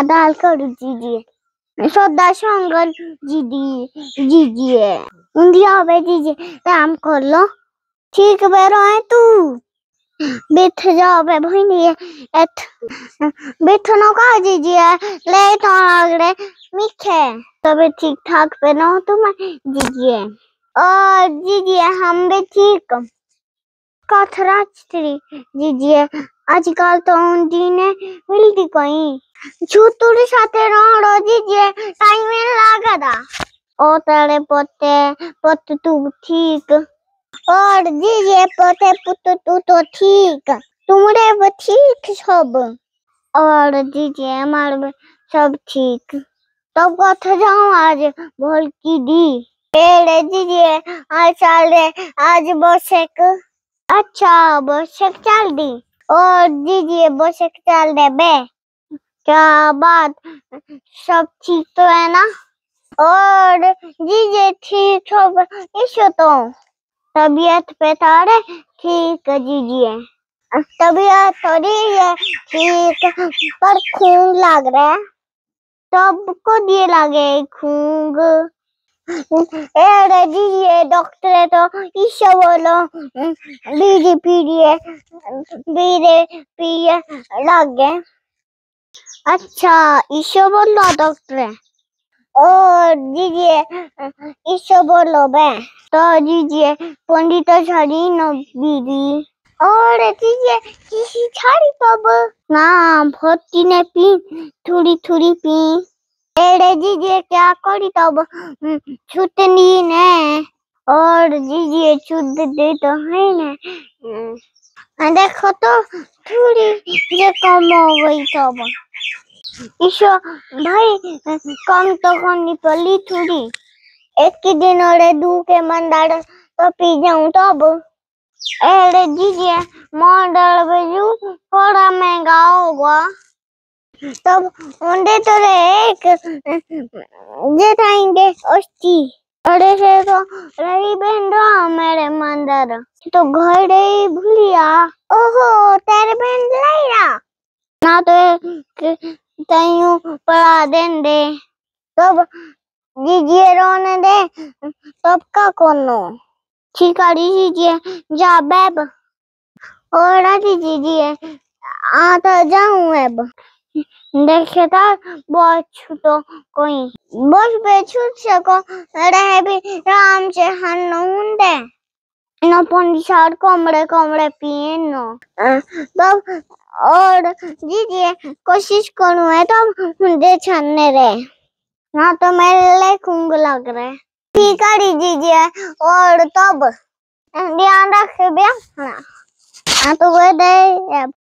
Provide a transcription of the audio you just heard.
डाल कर दीजिए। सदा शंकर दीजिए। इंडिया में दीजिए काम कर लो। ठीक बेरो है तू बैठ जाओ बे भइनी एथ बैठ न का दीजिए ले तो अगले मिखे तबे ठीक ठाक पे न तुम दीजिए और दीजिए हम भी ठीक कथरा दीजिए। आजकल तो दीने मिलती कहीं छुतुरी साथे रो दीजिए टाइम लागदा ओ तेरे पोते तू ठीक और दीजिए पोते पुत तू तो ठीक तुम्हारे वो ठीक सब और दीजिए हमारे सब ठीक तब कथ जाऊं आज बोल की दी पेड़ दीजिए आज चल दे आज बसेक अच्छा बसेक चल दी और दीजिए बसेक चल दे बे क्या बात सब ठीक तो है ना और दीजिए ठीक सब इशो तो तबीयत पे तारे ठीक दीजिए तबीयत थोड़ी है ठीक पर खून लग रहा है सबको दिए लगे खून दीजिए डॉक्टर तो ईशो बोलो बीड़ी पिए लगे अच्छा ईशो बोलो डॉक्टर और दीजिए ईशो बोलो बे तो दीजिए पंडित छड़ी न बीड़ी और दीजिए किसी छड़ी तब ना भर्ती ने पी थोड़ी पी एड़े दीजिए क्या करी तब छुटनी ने और दीजिए शुद्ध दे तो है ना देखो तो थोड़ी ये कम हो गई तब ईशो भाई कम तो करनी पड़ी थोड़ी एक ही दिन और दू के मंदार तो पी जाऊं तब एड़े दीजिए मॉडल बेजू थोड़ा महंगा होगा तब उन्हें तो एक जे टाइम 80 अरे से तो रही बहन रहा मेरे मंदिर तो घर ही भूलिया ओहो तेरे बहन लाया ना तो तैयू पढ़ा दे तब दीजिए रोने दे तब का कोनो ठीक है दीजिए जा बेब और दीजिए आ तो जाऊं अब देखे था बहुत छूटो कोई बस बेछूट सको रहे भी राम से हन्नूंदे न पंडित कमरे पिए न तब और दीजिए कोशिश करूँ है तब मुझे छानने रहे ना तो मेरे खूंग लग रहे ठीक है दीजिए और तब ध्यान रखे भैया हाँ तो वो दे